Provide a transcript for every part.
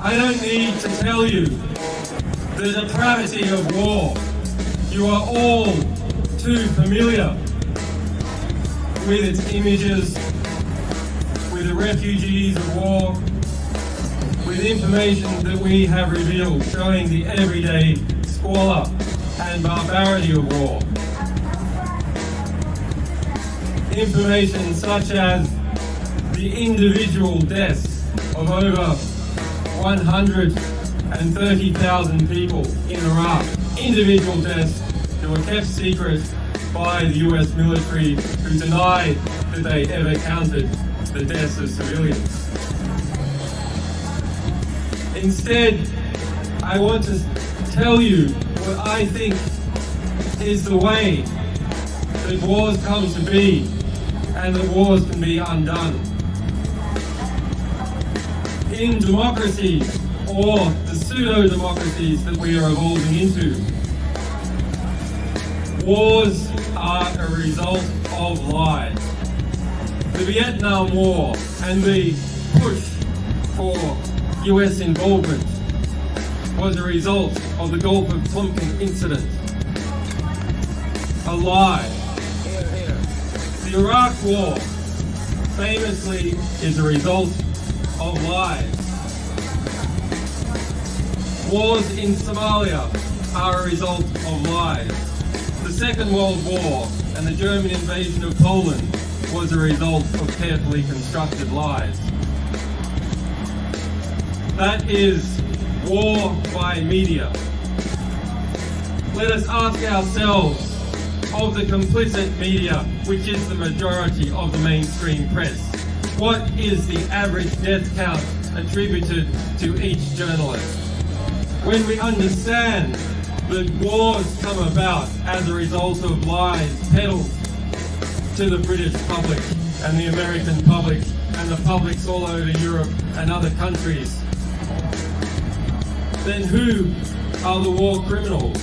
I don't need to tell you the depravity of war. You are all too familiar with its images, with the refugees of war, with information that we have revealed showing the everyday squalor and barbarity of war. Information such as the individual deaths of over 130,000 people in Iraq. Individual deaths that were kept secret by the US military, who denied that they ever counted the deaths of civilians. Instead, I want to tell you what I think is the way that wars come to be and that wars can be undone. In democracies, or the pseudo-democracies that we are evolving into, wars are a result of lies. The Vietnam War and the push for US involvement was a result of the Gulf of Tonkin incident. A lie. The Iraq War famously is a result of lies. Wars in Somalia are a result of lies. The Second World War and the German invasion of Poland was a result of carefully constructed lies. That is war by media. Let us ask ourselves, of the complicit media, which is the majority of the mainstream press, what is the average death count attributed to each journalist? When we understand that wars come about as a result of lies peddled to the British public and the American public and the publics all over Europe and other countries, then who are the war criminals?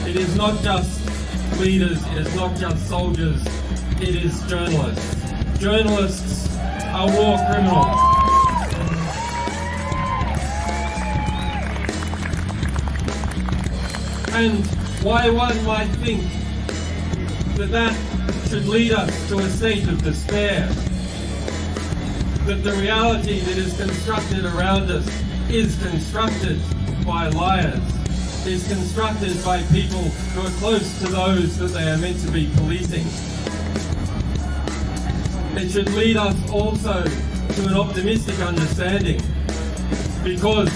It is not just leaders, it is not just soldiers, it is journalists. Journalists are war criminals. And why one might think that that should lead us to a state of despair, that the reality that is constructed around us is constructed by liars, is constructed by people who are close to those that they are meant to be policing. It should lead us also to an optimistic understanding, because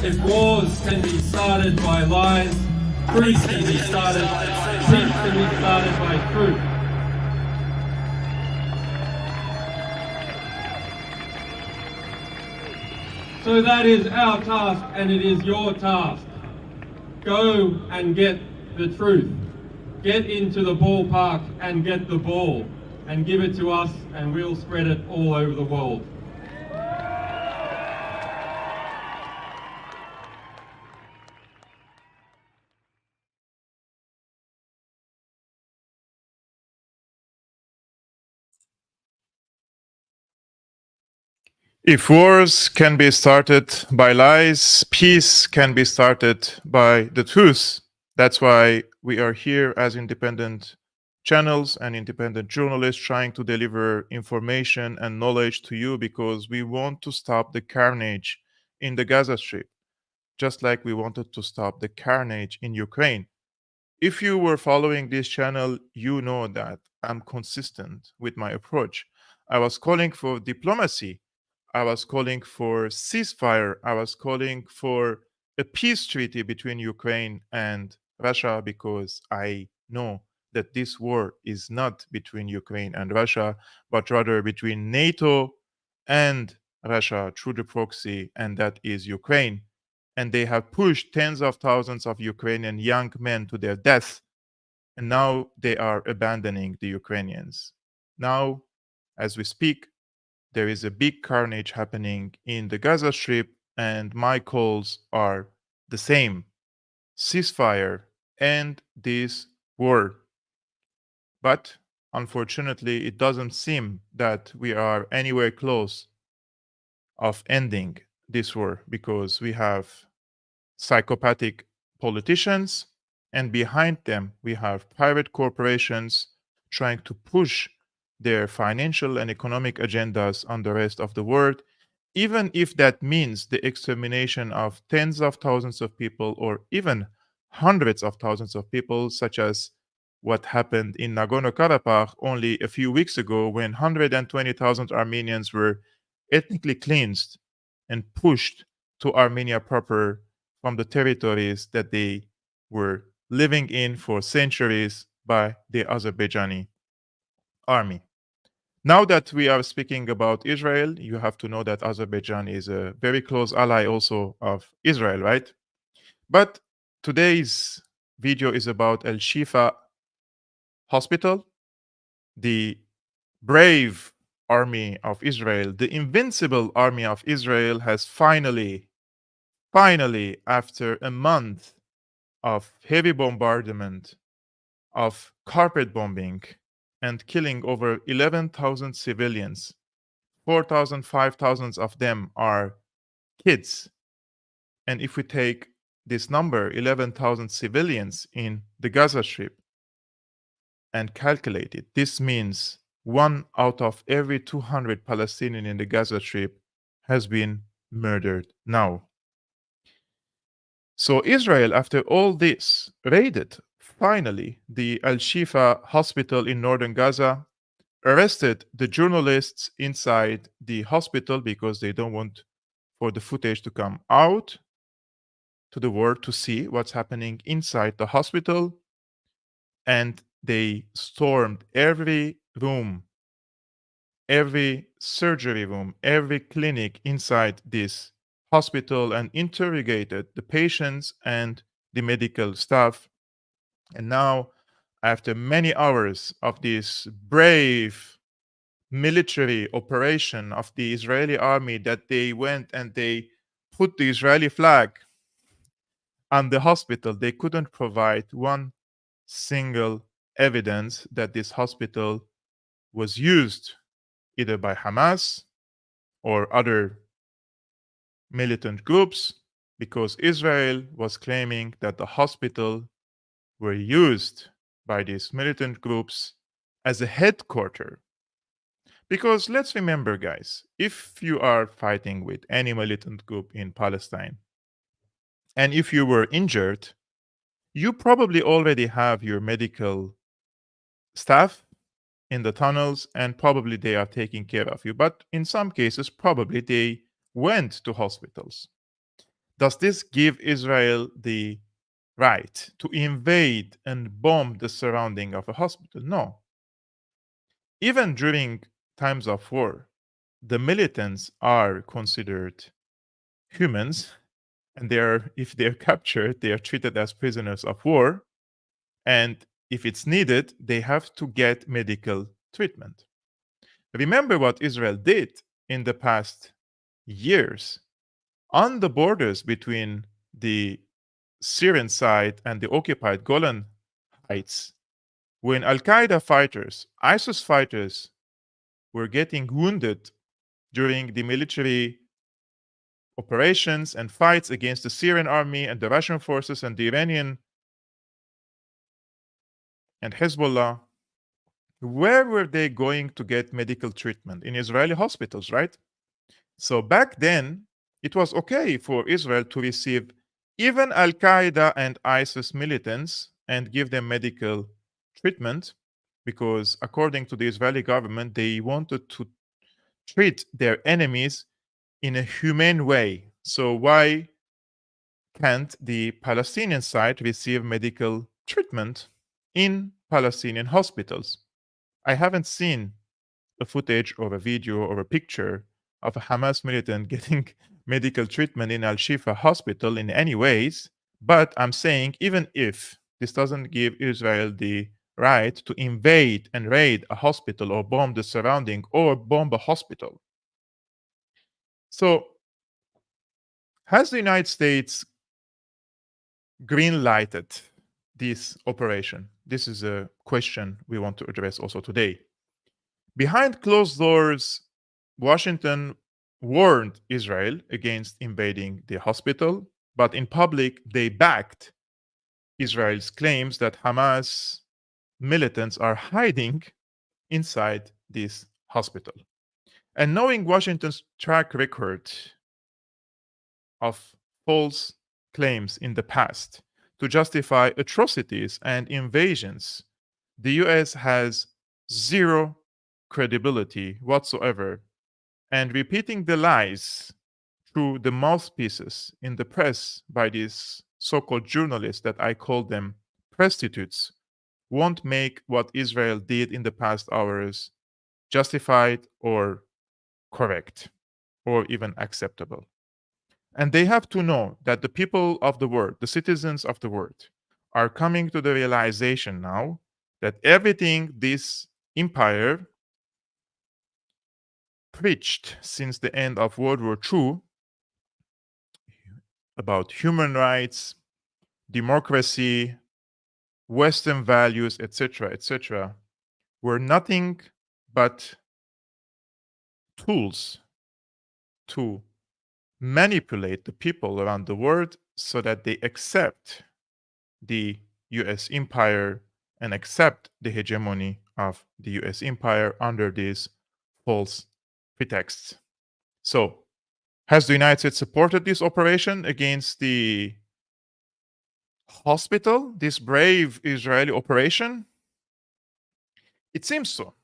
if wars can be started by lies, peace can be started by truth. So that is our task, and it is your task. Go and get the truth. Get into the ballpark and get the ball, and give it to us, and we'll spread it all over the world. If wars can be started by lies, peace can be started by the truth. That's why we are here as independent channels and independent journalists trying to deliver information and knowledge to you, because we want to stop the carnage in the Gaza Strip, just like we wanted to stop the carnage in Ukraine. If you were following this channel, you know that I'm consistent with my approach. I was calling for diplomacy. I was calling for ceasefire. I was calling for a peace treaty between Ukraine and Russia, because I know that this war is not between Ukraine and Russia, but rather between NATO and Russia through the proxy, and that is Ukraine. And they have pushed tens of thousands of Ukrainian young men to their death, and now they are abandoning the Ukrainians. Now, as we speak, there is a big carnage happening in the Gaza Strip, and my calls are the same: ceasefire, end this war. But unfortunately, it doesn't seem that we are anywhere close of ending this war, because we have psychopathic politicians, and behind them we have private corporations trying to push their financial and economic agendas on the rest of the world, even if that means the extermination of tens of thousands of people or even hundreds of thousands of people, such as what happened in Nagorno-Karabakh only a few weeks ago, when 120,000 Armenians were ethnically cleansed and pushed to Armenia proper from the territories that they were living in for centuries by the Azerbaijani army. Now that we are speaking about Israel, you have to know that Azerbaijan is a very close ally also of Israel, right? But today's video is about al-Shifa hospital, the brave army of Israel, the invincible army of Israel has finally, after a month of heavy bombardment, of carpet bombing, and killing over 11,000 civilians, 4,000, 5,000 of them are kids. And if we take this number, 11,000 civilians in the Gaza Strip, and calculate it, this means 1 out of every 200 Palestinians in the Gaza Strip has been murdered now. So Israel, after all this, raided finally the al-Shifa hospital in northern Gaza, arrested the journalists inside the hospital because they don't want for the footage to come out to the world to see what's happening inside the hospital. And they stormed every room, every surgery room, every clinic inside this hospital and interrogated the patients and the medical staff. And now, after many hours of this brave military operation of the Israeli army, that they went and they put the Israeli flag on the hospital, they couldn't provide one single evidence that this hospital was used either by Hamas or other militant groups, because Israel was claiming that the hospital were used by these militant groups as a headquarters. Because let's remember, guys, if you are fighting with any militant group in Palestine, and if you were injured, you probably already have your medical staff in the tunnels, and probably they are taking care of you. But in some cases, probably they went to hospitals. Does this give Israel the right to invade and bomb the surrounding of a hospital? No. Even during times of war, the militants are considered humans, and if they're captured, they are treated as prisoners of war. And if it's needed, they have to get medical treatment. Remember what Israel did in the past years on the borders between the Syrian side and the occupied Golan Heights, when Al-Qaeda fighters, ISIS fighters were getting wounded during the military operations and fights against the Syrian army and the Russian forces and the Iranian and Hezbollah. Where were they going to get medical treatment? In Israeli hospitals, right? So back then, it was okay for Israel to receive even Al-Qaeda and ISIS militants and give them medical treatment, because according to the Israeli government, they wanted to treat their enemies in a humane way. So why can't the Palestinian side receive medical treatment in Palestinian hospitals? I haven't seen a footage or a video or a picture of a Hamas militant getting medical treatment in al-Shifa hospital in any ways, but I'm saying even if this doesn't give Israel the right to invade and raid a hospital or bomb the surrounding or bomb a hospital. So has the United States green-lighted this operation? This is a question we want to address also today. Behind closed doors, Washington warned Israel against invading the hospital, but in public they backed Israel's claims that Hamas militants are hiding inside this hospital. And knowing Washington's track record of false claims in the past to justify atrocities and invasions, the US has zero credibility whatsoever, and repeating the lies through the mouthpieces in the press by these so-called journalists that I call them prostitutes won't make what Israel did in the past hours justified or correct or even acceptable. And they have to know that the people of the world, the citizens of the world, are coming to the realization now that everything this empire preached since the end of World War II about human rights, democracy, Western values, etc., were nothing but tools to manipulate the people around the world so that they accept the US empire and accept the hegemony of the US empire under these false pretexts. So, has the United States supported this operation against the hospital, this brave Israeli operation? It seems so.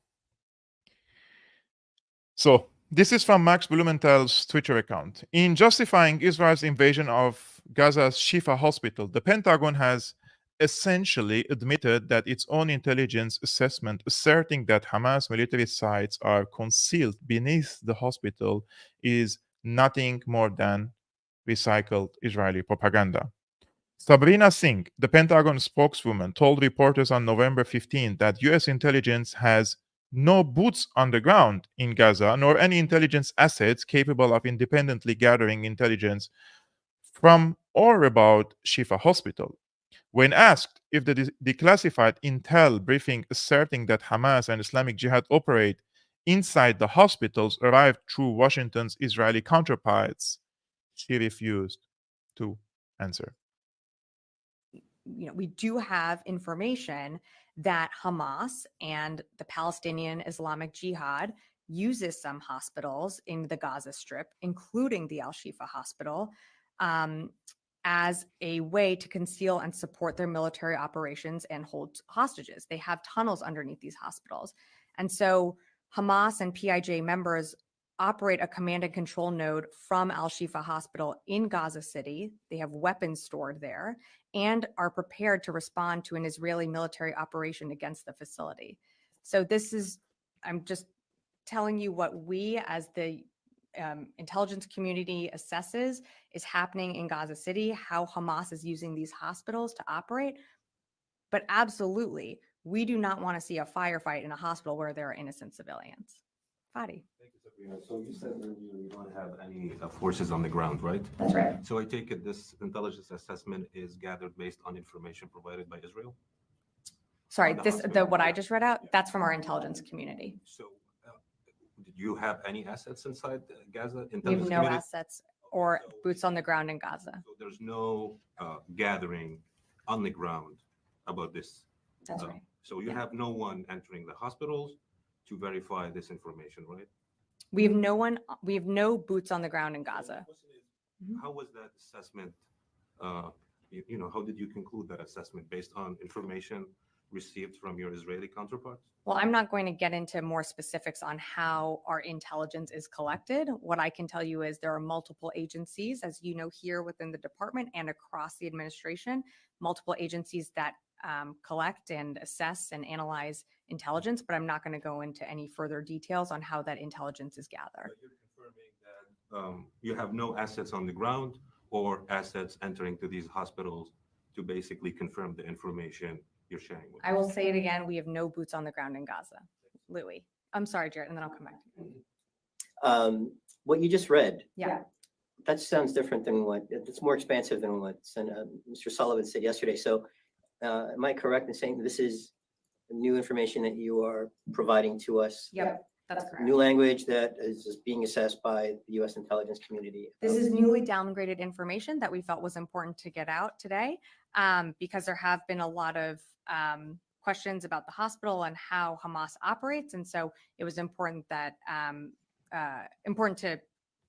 So, this is from Max Blumenthal's Twitter account. In justifying Israel's invasion of Gaza's Shifa hospital, the Pentagon has essentially admitted that its own intelligence assessment asserting that Hamas military sites are concealed beneath the hospital is nothing more than recycled Israeli propaganda. Sabrina Singh, the Pentagon spokeswoman, told reporters on November 15 that US intelligence has no boots on the ground in Gaza, nor any intelligence assets capable of independently gathering intelligence from or about Shifa Hospital. When asked if the declassified intel briefing asserting that Hamas and Islamic Jihad operate inside the hospitals arrived through Washington's Israeli counterparts, she refused to answer. We do have information that Hamas and the Palestinian Islamic Jihad uses some hospitals in the Gaza Strip, including the al-Shifa hospital, as a way to conceal and support their military operations and hold hostages. They have tunnels underneath these hospitals. And so Hamas and PIJ members operate a command and control node from al-Shifa hospital in Gaza City. They have weapons stored there and are prepared to respond to an Israeli military operation against the facility. So this is, I'm just telling you what we as the intelligence community assesses is happening in Gaza City, how Hamas is using these hospitals to operate. But absolutely, we do not want to see a firefight in a hospital where there are innocent civilians. Fadi. Thank you, Sabrina. So you said that you don't have any forces on the ground, right? That's right. So I take it this intelligence assessment is gathered based on information provided by Israel? Sorry, On the this hospital. what I just read out, that's from our intelligence community. So did you have any assets inside Gaza? We have Intelligence no community? assets or So- boots on the ground in Gaza. So there's no gathering on the ground about this. That's right. So you Yeah. have no one entering the hospitals to verify this information, right? We have no boots on the ground in Gaza. The question is, Mhm. how was that assessment? How did you conclude that assessment based on information received from your Israeli counterparts? Well, I'm not going to get into more specifics on how our intelligence is collected. What I can tell you is there are multiple agencies, as you know, here within the department and across the administration, multiple agencies that collect and assess and analyze intelligence, but I'm not going to go into any further details on how that intelligence is gathered. But you're confirming that you have no assets on the ground or assets entering to these hospitals to basically confirm the information you're sharing with I us. will say it again, we have no boots on the ground in Gaza. Louis. I'm sorry, Jared, and then I'll come back to you. What you just read, Yeah. that sounds different than it's more expansive than what Mr. Sullivan said yesterday. So am I correct in saying this is new information that you are providing to us? Yep. That's correct. New language that is being assessed by the U.S. intelligence community. This is newly downgraded information that we felt was important to get out today, because there have been a lot of questions about the hospital and how Hamas operates, and so it was important that important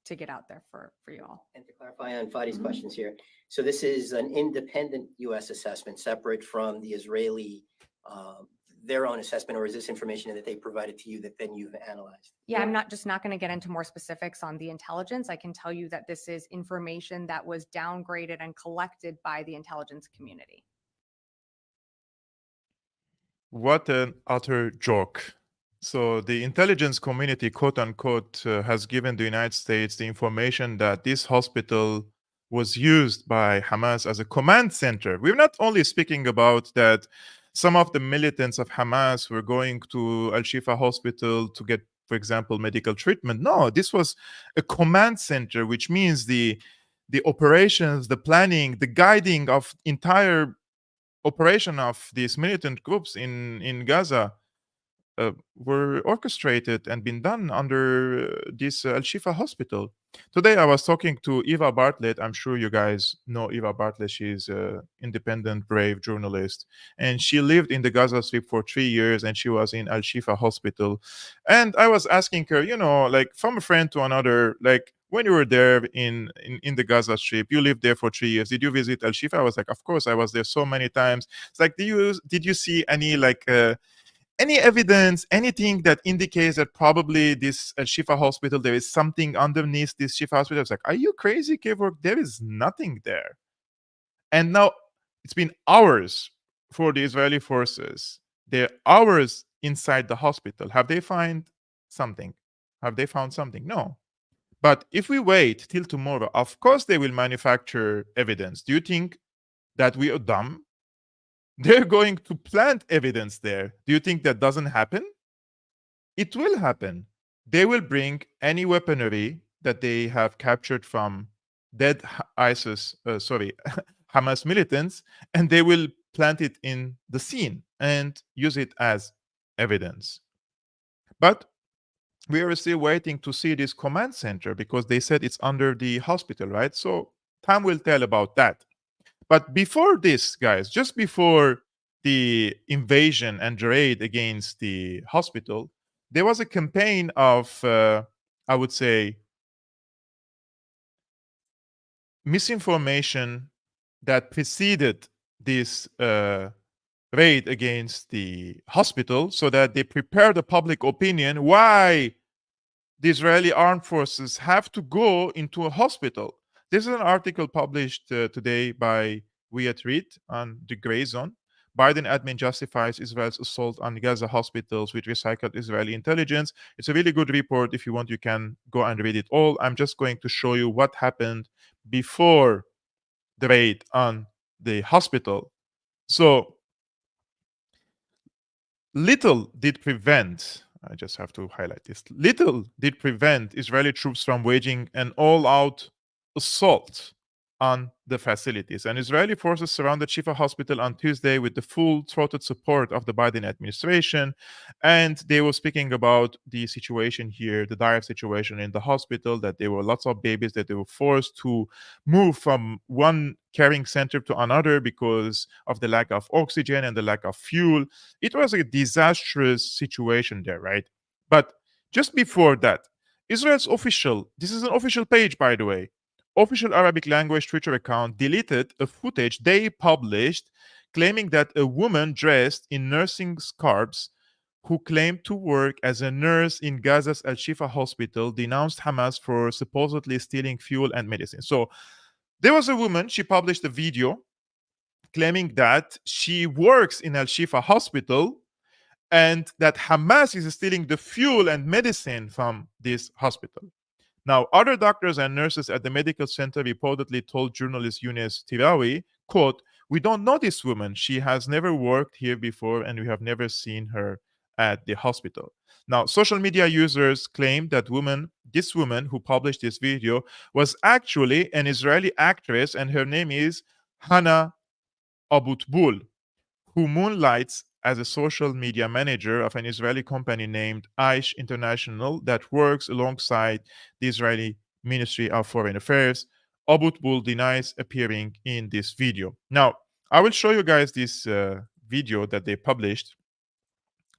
to get out there for you all. And to clarify on Fadi's questions here, so this is an independent U.S. assessment separate from the Israeli, their own assessment, or is this information that they provided to you that then you've analyzed? Yeah, I'm not going to get into more specifics on the intelligence. I can tell you that this is information that was downgraded and collected by the intelligence community. What an utter joke. So the intelligence community, quote unquote, has given the United States the information that this hospital was used by Hamas as a command center. We're not only speaking about that some of the militants of Hamas were going to al-Shifa hospital to get, for example, medical treatment. No, this was a command center, which means the operations, the planning, the guiding of entire operation of these militant groups in Gaza were orchestrated and been done under this al-Shifa hospital. Today I was talking to Eva Bartlett. I'm sure you guys know Eva Bartlett. She's an independent, brave journalist. And she lived in the Gaza Strip for 3 years, and she was in al-Shifa hospital. And I was asking her, like from a friend to another, like when you were there in the Gaza Strip, you lived there for 3 years. Did you visit al-Shifa? I was like, of course, I was there so many times. It's like, did you see any any evidence, anything that indicates that probably this al-Shifa hospital, there is something underneath this Shifa hospital? I was like, are you crazy, Kevork? There is nothing there. And now it's been hours for the Israeli forces. They're hours inside the hospital. Have they found something? No. But if we wait till tomorrow, of course they will manufacture evidence. Do you think that we are dumb? They're going to plant evidence there. Do you think that doesn't happen? It will happen. They will bring any weaponry that they have captured from dead Hamas militants, and they will plant it in the scene and use it as evidence. But we are still waiting to see this command center because they said it's under the hospital, right? So time will tell about that. But before this, guys, just before the invasion and raid against the hospital, there was a campaign of, I would say, misinformation that preceded this raid against the hospital, so that they prepare the public opinion why the Israeli armed forces have to go into a hospital. This is an article published today by Wyatt Reed on the Gray Zone. Biden admin justifies Israel's assault on Gaza hospitals with recycled Israeli intelligence. It's a really good report. If you want, you can go and read it all. I'm just going to show you what happened before the raid on the hospital. So little did prevent, I just have to highlight this, little did prevent Israeli troops from waging an all-out assault on the facilities. And Israeli forces surrounded Shifa Hospital on Tuesday with the full-throated support of the Biden administration. And they were speaking about the situation here, the dire situation in the hospital, that there were lots of babies that they were forced to move from one carrying center to another because of the lack of oxygen and the lack of fuel. It was a disastrous situation there, right? But just before that, Israel's official, this is an official page, by the way, official Arabic language Twitter account deleted a footage they published claiming that a woman dressed in nursing scarves who claimed to work as a nurse in Gaza's al-Shifa hospital denounced Hamas for supposedly stealing fuel and medicine. So there was a woman, she published a video claiming that she works in al-Shifa hospital and that Hamas is stealing the fuel and medicine from this hospital. Now, other doctors and nurses at the medical center reportedly told journalist Younes Tirawi, quote, "We don't know this woman. She has never worked here before and we have never seen her at the hospital." Now, social media users claim that this woman who published this video was actually an Israeli actress, and her name is Hannah Abutbul, who moonlights as a social media manager of an Israeli company named Aish International that works alongside the Israeli Ministry of Foreign Affairs. Abutbul denies appearing in this video. Now, I will show you guys this video that they published.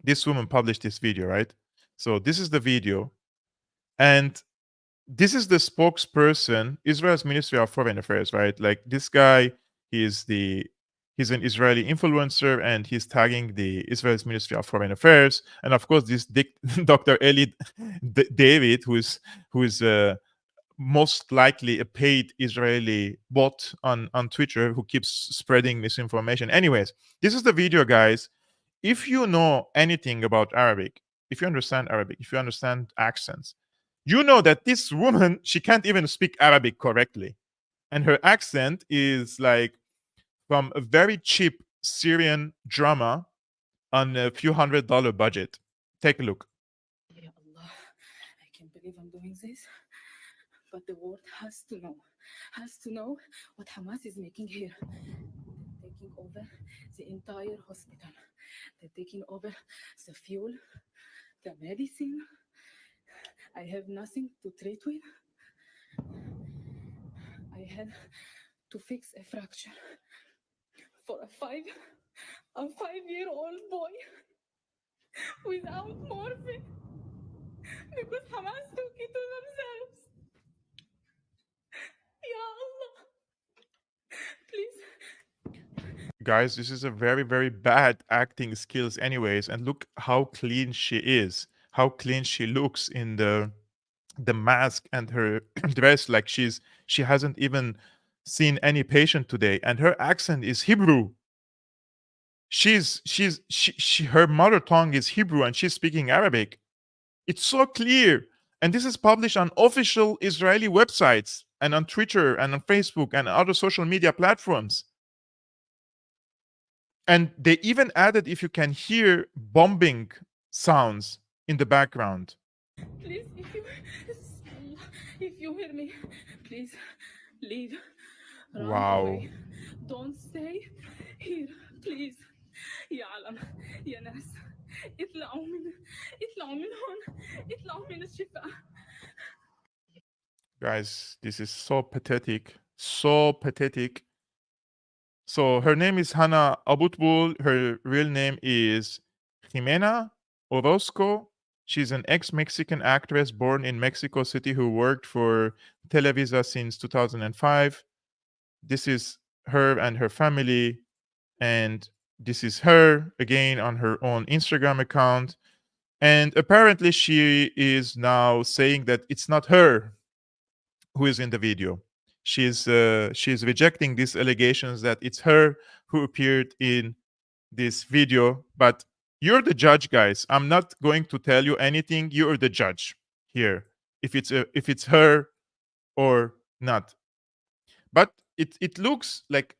This woman published this video, right? So this is the video. And this is the spokesperson, Israel's Ministry of Foreign Affairs, right? Like this guy, he's an Israeli influencer, and he's tagging the Israel's Ministry of Foreign Affairs, and of course this Dr. Eli David, who is most likely a paid Israeli bot on Twitter who keeps spreading misinformation. Anyways, this is the video, guys. If you know anything about Arabic, if you understand Arabic, if you understand accents, you know that this woman, she can't even speak Arabic correctly. And her accent is like from a very cheap Syrian drama on a few $100 budget. Take a look. Ya Allah, I can't believe I'm doing this. But the world has to know what Hamas is making here. They're taking over the entire hospital. They're taking over the fuel, the medicine. I have nothing to treat with. I had to fix a fracture for a five-year-old boy without morphine because Hamas took it to themselves. Ya Allah, please. Guys, this is a very, very bad acting skills anyways. And look how clean she is, how clean she looks in the mask and her dress. Like she hasn't even seen any patient today. And her accent is Hebrew. Her mother tongue is Hebrew, and she's speaking Arabic. It's so clear. And this is published on official Israeli websites and on Twitter and on Facebook and other social media platforms. And they even added, if you can hear bombing sounds in the background. Please, if you hear me, please leave. Run Wow. away. Don't stay here, please. يا عالم يا ناس اطلعوا من هون اطلعوا من الشفاء. Guys, this is so pathetic. So pathetic. So her name is Hannah Abutbul. Her real name is Jimena Orozco. She's an ex-Mexican actress born in Mexico City who worked for Televisa since 2005. This is her and her family. And this is her again on her own Instagram account. And apparently she is now saying that it's not her who is in the video. She's rejecting these allegations that it's her who appeared in this video. But you're the judge, guys. I'm not going to tell you anything. You're the judge here, if it's her or not. But it looks like,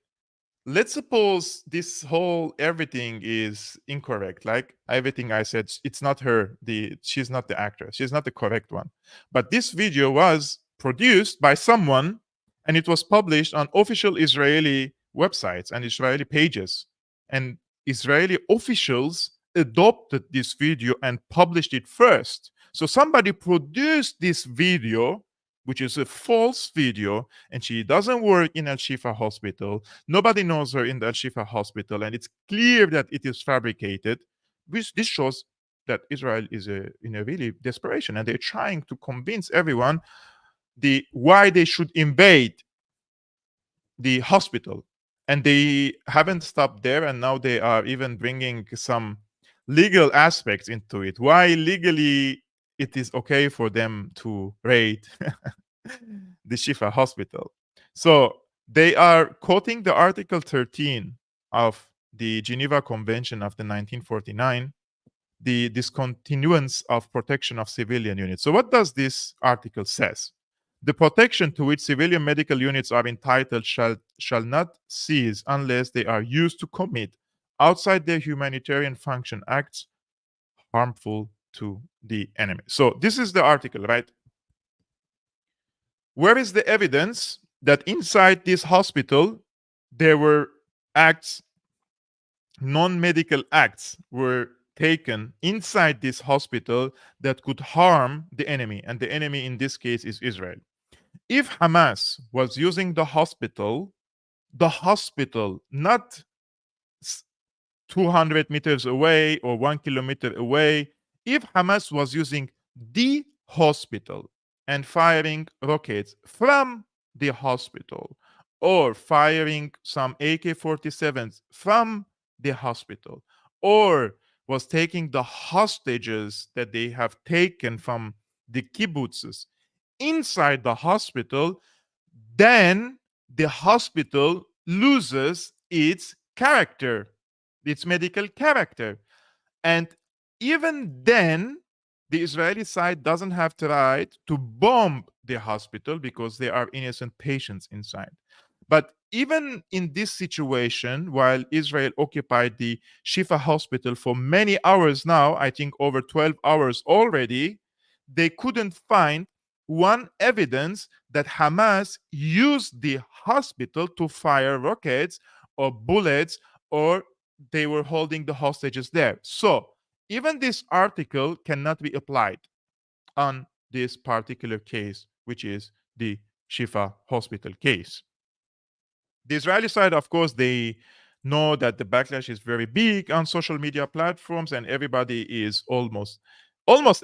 let's suppose this whole everything is incorrect. Like everything I said, it's not her. She's not the actress. She's not the correct one. But this video was produced by someone, and it was published on official Israeli websites and Israeli pages. And Israeli officials adopted this video and published it first. So somebody produced this video, which is a false video, and she doesn't work in al-Shifa hospital. Nobody knows her in the al-Shifa hospital, and it's clear that it is fabricated. This shows that Israel is in a really desperation, and they're trying to convince everyone why they should invade the hospital. And they haven't stopped there, and now they are even bringing some legal aspects into it. Why legally it is okay for them to raid the Shifa hospital. So they are quoting the Article 13 of the Geneva Convention of the 1949, the discontinuance of protection of civilian units. So what does this article says? The protection to which civilian medical units are entitled shall not cease unless they are used to commit, outside their humanitarian function, acts harmful to the enemy. So this is the article, right? Where is the evidence that inside this hospital there were acts non-medical acts were taken inside this hospital that could harm the enemy, and the enemy in this case is Israel. If Hamas was using the hospital, not 200 meters away or 1 kilometer away, if Hamas was using the hospital and firing rockets from the hospital or firing some AK-47s from the hospital, or was taking the hostages that they have taken from the kibbutzes inside the hospital, then the hospital loses its character, its medical character. And even then, the Israeli side doesn't have the right to bomb the hospital because there are innocent patients inside. But even in this situation, while Israel occupied the Shifa hospital for many hours now, I think over 12 hours already, they couldn't find one evidence that Hamas used the hospital to fire rockets or bullets, or they were holding the hostages there. So even this article cannot be applied on this particular case, which is the Shifa hospital case. The Israeli side, of course, they know that the backlash is very big on social media platforms, and everybody is almost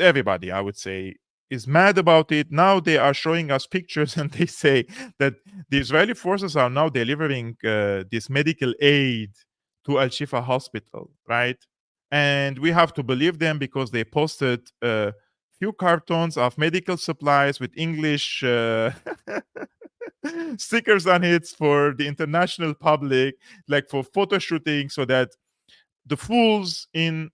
everybody, I would say, is mad about it. Now they are showing us pictures and they say that the Israeli forces are now delivering this medical aid to al-Shifa hospital, right? And we have to believe them because they posted a few cartons of medical supplies with English stickers on it for the international public, like for photo shooting, so that the fools in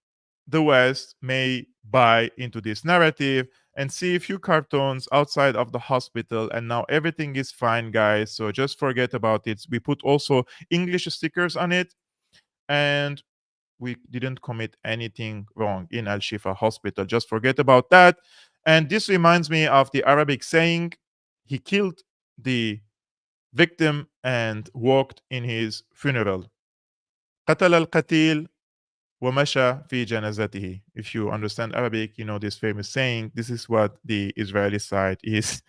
the West may buy into this narrative and see a few cartoons outside of the hospital, and now everything is fine, guys. So just forget about it. We put also English stickers on it, and we didn't commit anything wrong in al-Shifa hospital. Just forget about that. And this reminds me of the Arabic saying, he killed the victim and walked in his funeral. قتل القتيل ومشى في جنازته. If you understand Arabic, you know this famous saying. This is what the Israeli side is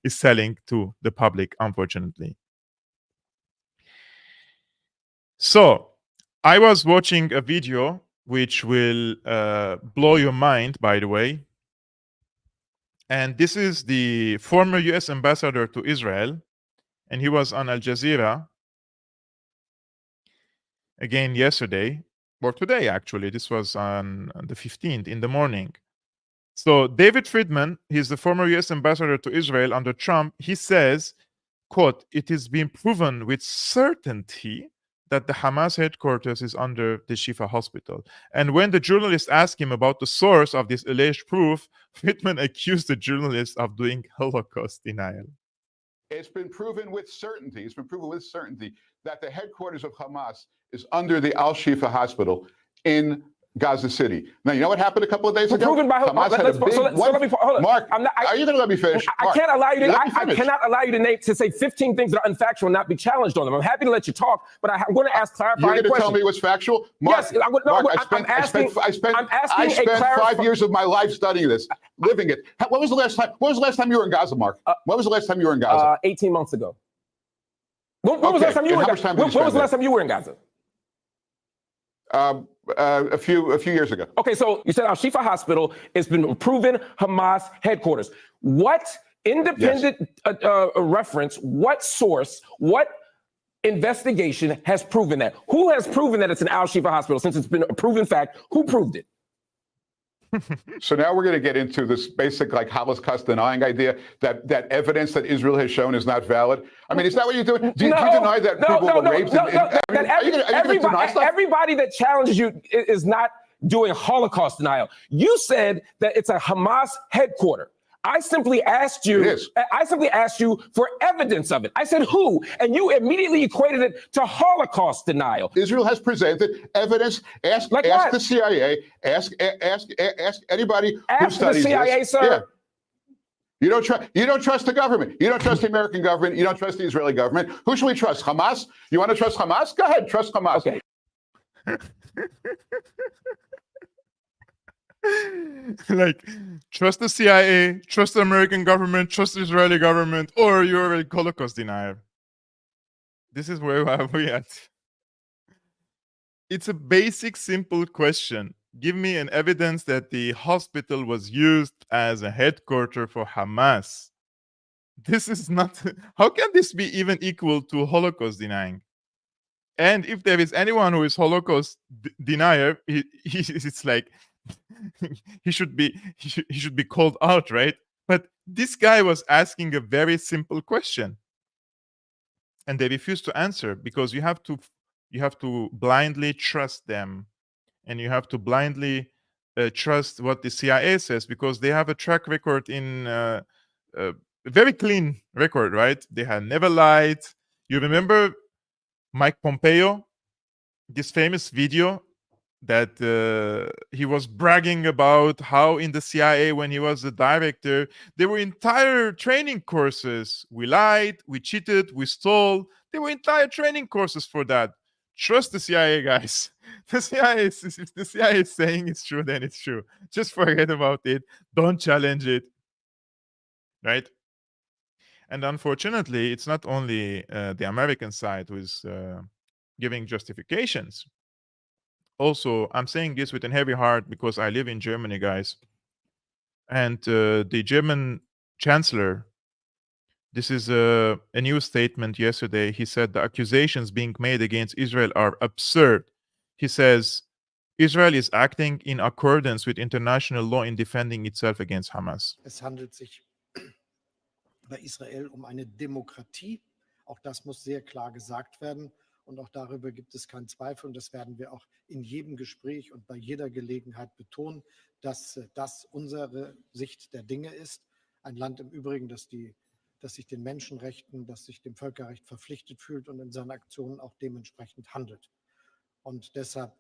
selling to the public, unfortunately. So I was watching a video which will blow your mind, by the way. And this is the former US ambassador to Israel, and he was on Al Jazeera again yesterday, or today actually. This was on the 15th in the morning. So David Friedman, he's the former US ambassador to Israel under Trump. He says, quote, "It is being proven with certainty that the Hamas headquarters is under the Shifa hospital." And when the journalist asked him about the source of this alleged proof, Friedman accused the journalist of doing Holocaust denial. It's been proven with certainty. It's been proven with certainty that the headquarters of Hamas is under the al-Shifa hospital in Gaza City. Now, you know what happened a couple of days ago? Proven by Hamas had a big one. Mark, are you going to let me finish? I can't allow you to. I cannot allow you to name to say 15 things that are unfactual and not be challenged on them. I'm happy to let you talk, but I'm going to ask clarifying questions. You're going to tell me what's factual? Mark, Yes, I spent 5 years of my life studying this, living it. When was the last time? When was the last time you were in Gaza, Mark? When was the last time you were in Gaza? 18 months ago. When was the last time you were in Gaza? When was the last time you were in Gaza? A few years ago. Okay, so you said al-Shifa hospital has been proven Hamas headquarters. What independent reference, what source, what investigation has proven that? Who has proven that it's an al-Shifa hospital since it's been a proven fact? Who proved it? So now we're going to get into this basic like Holocaust denying idea that evidence that Israel has shown is not valid. I mean, is that what you're doing? Do you deny that people were raped? Everybody that challenges you is not doing Holocaust denial. You said that it's a Hamas headquarters. I simply asked you for evidence of it. I said who, and you immediately equated it to Holocaust denial. Israel has presented evidence. Ask the CIA. Ask anybody who studies the CIA, this. sir. You don't trust the government. You don't trust the American government. You don't trust the Israeli government. Who should we trust? Hamas? You want to trust Hamas? Go ahead, trust Hamas. Okay. Like, trust the CIA, trust the American government, trust the Israeli government, or you're a Holocaust denier. This is where are we at. It's a basic, simple question. Give me an evidence that the hospital was used as a headquarters for Hamas. This is not, how can this be even equal to Holocaust denying? And if there is anyone who is Holocaust denier, it's like, he should be called out, right? But this guy was asking a very simple question, and they refused to answer because you have to blindly trust them, and you have to blindly trust what the CIA says, because they have a track record in a very clean record, right? They have never lied. You remember Mike Pompeo, this famous video that he was bragging about how in the CIA, when he was the director, there were entire training courses. We lied, we cheated, we stole. There were entire training courses for that. Trust the CIA, guys. The CIA if the CIA is saying it's true, then it's true. Just forget about it. Don't challenge it, right? And unfortunately, it's not only the American side who is giving justifications. Also, I'm saying this with a heavy heart because I live in Germany, guys. And the German Chancellor, this is a new statement yesterday. He said the accusations being made against Israel are absurd. He says Israel is acting in accordance with international law in defending itself against Hamas. Es handelt sich bei Israel eine Demokratie. Auch das muss sehr klar gesagt werden. Und auch darüber gibt es keinen Zweifel. Und das werden wir auch in jedem Gespräch und bei jeder Gelegenheit betonen, dass das unsere Sicht der Dinge ist. Ein Land im Übrigen, das sich den Menschenrechten, das sich dem Völkerrecht verpflichtet fühlt und in seinen Aktionen auch dementsprechend handelt. Und deshalb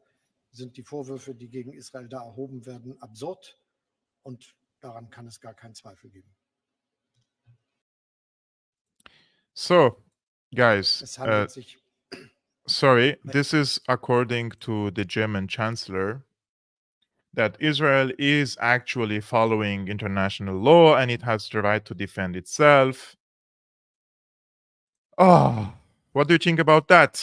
sind die Vorwürfe, die gegen Israel da erhoben werden, absurd. Und daran kann es gar keinen Zweifel geben. So, guys, Es handelt sich sorry, this is according to the German Chancellor, that Israel is actually following international law and it has the right to defend itself. Oh, what do you think about that?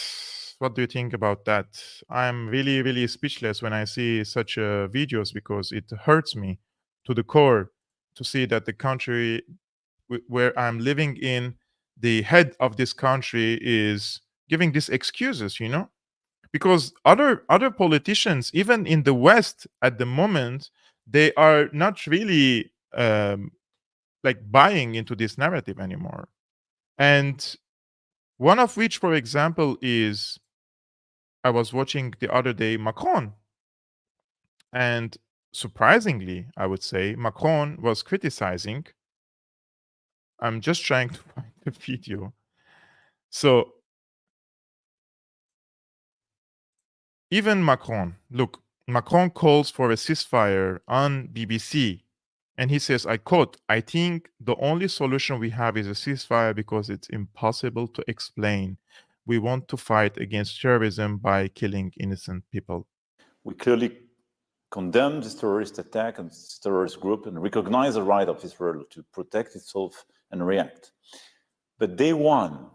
What do you think about that? I'm really, really speechless when I see such videos, because it hurts me to the core to see that the country where I'm living in, the head of this country is giving these excuses, you know, because other politicians, even in the West at the moment, they are not really like buying into this narrative anymore. And one of which, for example, is I was watching the other day Macron, and surprisingly, I would say, Macron was criticizing. I'm just trying to find the video. So even Macron, look, Macron calls for a ceasefire on BBC. And he says, I quote, "I think the only solution we have is a ceasefire because it's impossible to explain. We want to fight against terrorism by killing innocent people." We clearly condemn this terrorist attack and this terrorist group and recognize the right of Israel to protect itself and react. But day one,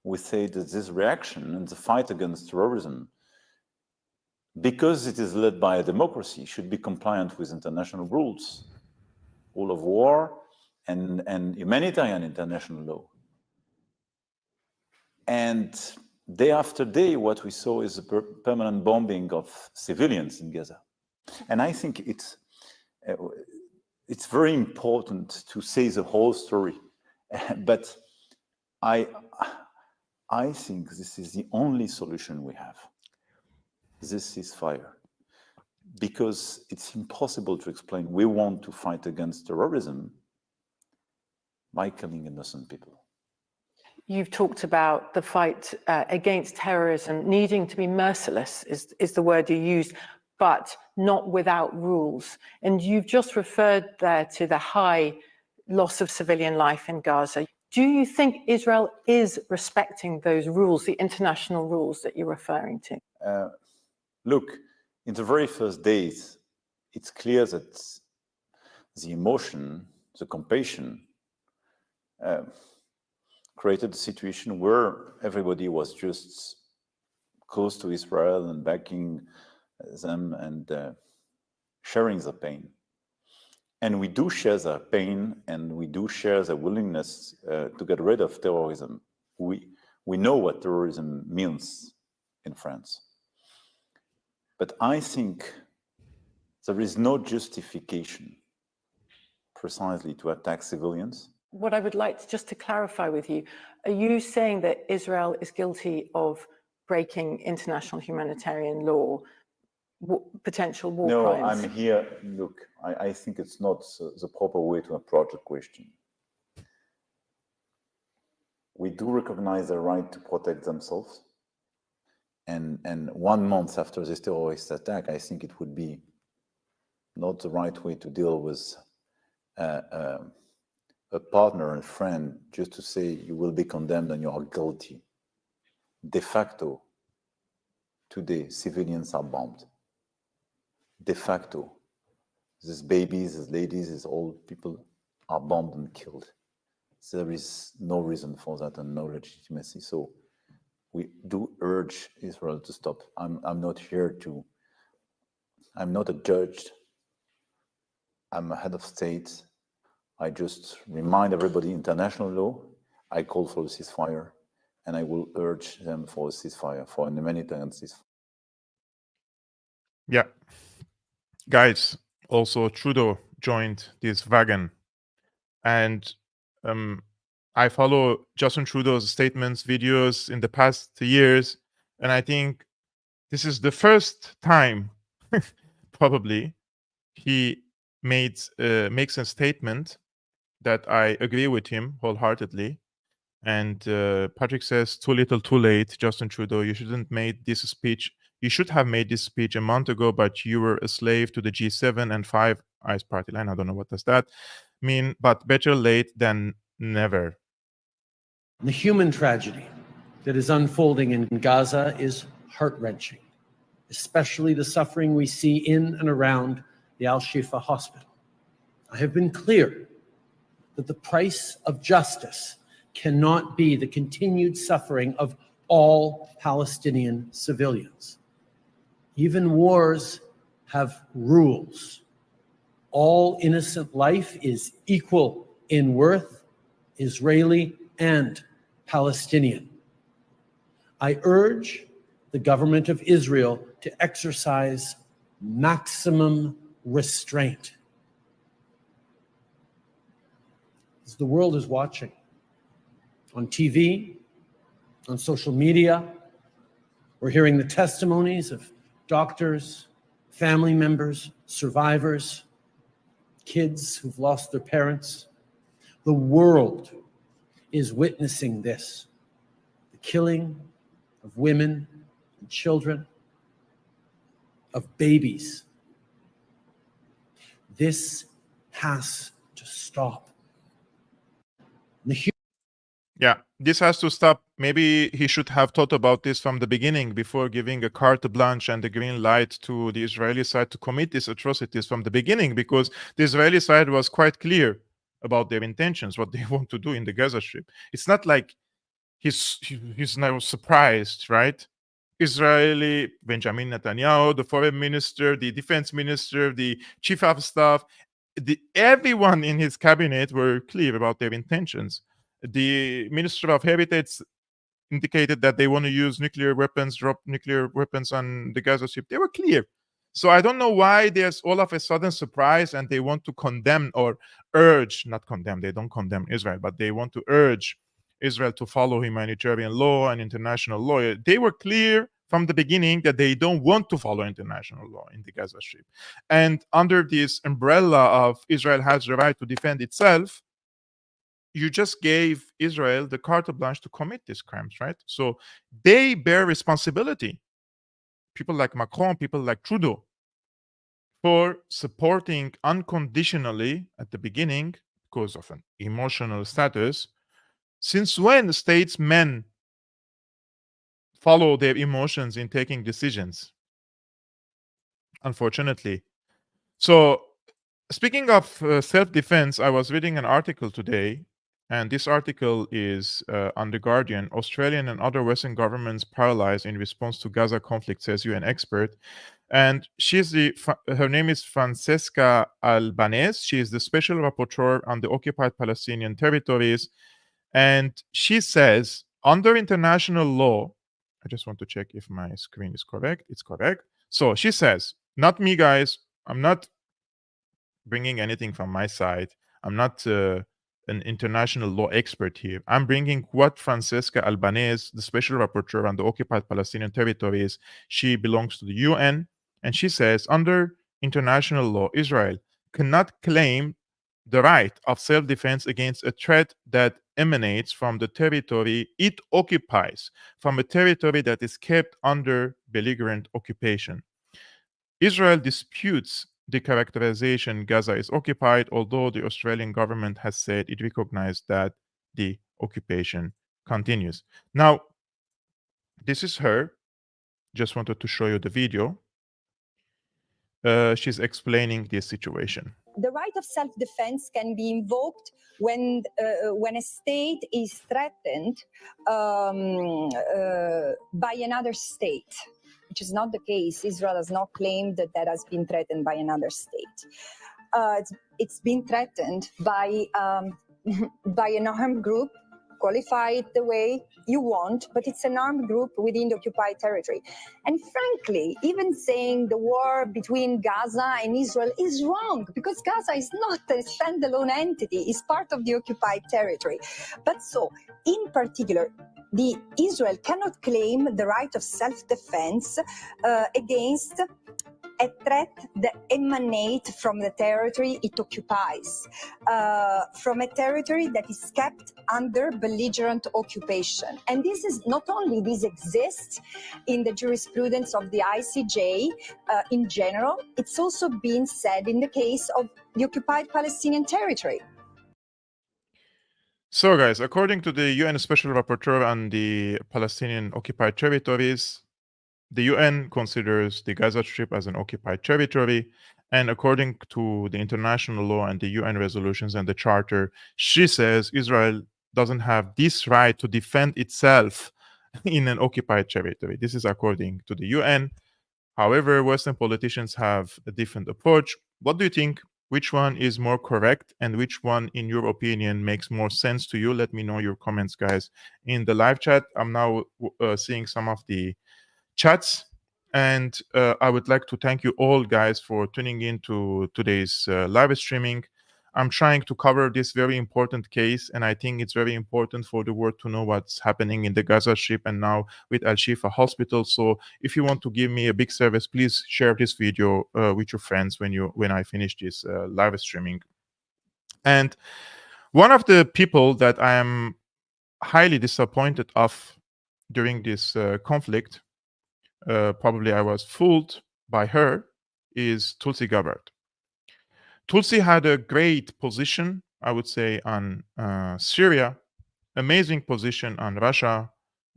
we say that this reaction and the fight against terrorism, because it is led by a democracy, should be compliant with international rules, rule of war and humanitarian international law. And day after day, what we saw is a permanent bombing of civilians in Gaza. And I think it's very important to say the whole story. But I think this is the only solution we have, this ceasefire, because it's impossible to explain. We want to fight against terrorism by killing innocent people. You've talked about the fight against terrorism needing to be merciless, is the word you used, but not without rules. And you've just referred there to the high loss of civilian life in Gaza. Do you think Israel is respecting those rules, the international rules that you're referring to? Look, in the very first days, it's clear that the emotion, the compassion, created a situation where everybody was just close to Israel and backing them and sharing the pain. And we do share their pain, and we do share the willingness to get rid of terrorism. We know what terrorism means in France. But I think there is no justification precisely to attack civilians. What I would like just to clarify with you, are you saying that Israel is guilty of breaking international humanitarian law, potential war crimes? No, I'm here. Look, I think it's not the proper way to approach the question. We do recognize the right to protect themselves. And 1 month after this terrorist attack, I think it would be not the right way to deal with a partner and friend just to say you will be condemned and you are guilty. De facto, today, civilians are bombed. De facto, these babies, these ladies, these old people are bombed and killed. There is no reason for that and no legitimacy. So we do urge Israel to stop. I'm not here to, I'm not a judge. I'm a head of state. I just remind everybody international law. I call for a ceasefire, and I will urge them for a ceasefire, for a humanitarian ceasefire. Yeah. Guys, also Trudeau joined this wagon. And I follow Justin Trudeau's statements, videos in the past years. And I think this is the first time, probably, he makes a statement that I agree with him wholeheartedly. And Patrick says, too little, too late. Justin Trudeau, you shouldn't made this speech. You should have made this speech a month ago, but you were a slave to the G7 and Five Eyes party line. I don't know what does that mean, but better late than never. The human tragedy that is unfolding in Gaza is heart-wrenching, especially the suffering we see in and around the al-Shifa hospital. I have been clear that the price of justice cannot be the continued suffering of all Palestinian civilians. Even wars have rules. All innocent life is equal in worth, Israeli and Palestinian. I urge the government of Israel to exercise maximum restraint. As the world is watching, on TV, on social media, we're hearing the testimonies of doctors, family members, survivors, kids who've lost their parents. The world is witnessing this, the killing of women and children, of babies. This has to stop. Yeah, this has to stop. Maybe he should have thought about this from the beginning before giving a carte blanche and the green light to the Israeli side to commit these atrocities from the beginning, because the Israeli side was quite clear about their intentions, what they want to do in the Gaza Strip. It's not like he's now surprised, right? Israeli Benjamin Netanyahu, the foreign minister, the defense minister, the chief of staff, everyone in his cabinet were clear about their intentions. The Minister of Heritage indicated that they want to use nuclear weapons, drop nuclear weapons on the Gaza Strip. They were clear. So I don't know why there's all of a sudden surprise and they want to condemn or urge, not condemn, they don't condemn Israel, but they want to urge Israel to follow humanitarian law and international law. They were clear from the beginning that they don't want to follow international law in the Gaza Strip. And under this umbrella of Israel has the right to defend itself, you just gave Israel the carte blanche to commit these crimes, right? So they bear responsibility. People like Macron, people like Trudeau, for supporting unconditionally at the beginning, because of an emotional status. Since when statesmen follow their emotions in taking decisions? Unfortunately. So, speaking of self-defense, I was reading an article today, and this article is on The Guardian. Australian and other Western governments paralyzed in response to Gaza conflict, says UN expert. And her name is Francesca Albanese. She is the special rapporteur on the occupied Palestinian territories. And she says, under international law, I just want to check if my screen is correct. It's correct. So she says, not me, guys. I'm not bringing anything from my side. I'm not an international law expert here. I'm bringing what Francesca Albanese, the special rapporteur on the occupied Palestinian territories, she belongs to the UN. And she says, under international law, Israel cannot claim the right of self-defense against a threat that emanates from the territory it occupies, from a territory that is kept under belligerent occupation. Israel disputes the characterization Gaza is occupied, although the Australian government has said it recognized that the occupation continues. Now, this is her. Just wanted to show you the video. She's explaining this situation. The right of self-defense can be invoked when a state is threatened by another state, which is not the case. Israel has not claimed that that has been threatened by another state. It's been threatened by an armed group. Qualify it the way you want, but it's an armed group within the occupied territory. And frankly, even saying the war between Gaza and Israel is wrong, because Gaza is not a standalone entity, it's part of the occupied territory. But so, in particular, Israel cannot claim the right of self-defense against a threat that emanates from the territory it occupies, from a territory that is kept under belligerent occupation. And this is not only this exists in the jurisprudence of the ICJ in general, it's also been said in the case of the occupied Palestinian territory. So, guys, according to the UN Special Rapporteur on the Palestinian occupied territories, the UN considers the Gaza Strip as an occupied territory, and according to the international law and the UN resolutions and the charter, she says Israel doesn't have this right to defend itself in an occupied territory. This is according to the UN. However, Western politicians have a different approach. What do you think? Which one is more correct, and which one, in your opinion, makes more sense to you? Let me know your comments, guys, in the live chat. I'm now seeing some of the chats, and I would like to thank you all, guys, for tuning in to today's live streaming. I'm trying to cover this very important case, and I think it's very important for the world to know what's happening in the Gaza Strip and now with al-Shifa hospital. So if you want to give me a big service, please share this video with your friends when I finish this live streaming. And one of the people that I am highly disappointed of during this conflict, probably I was fooled by her, is Tulsi Gabbard. Tulsi had a great position, I would say, on Syria, amazing position on Russia,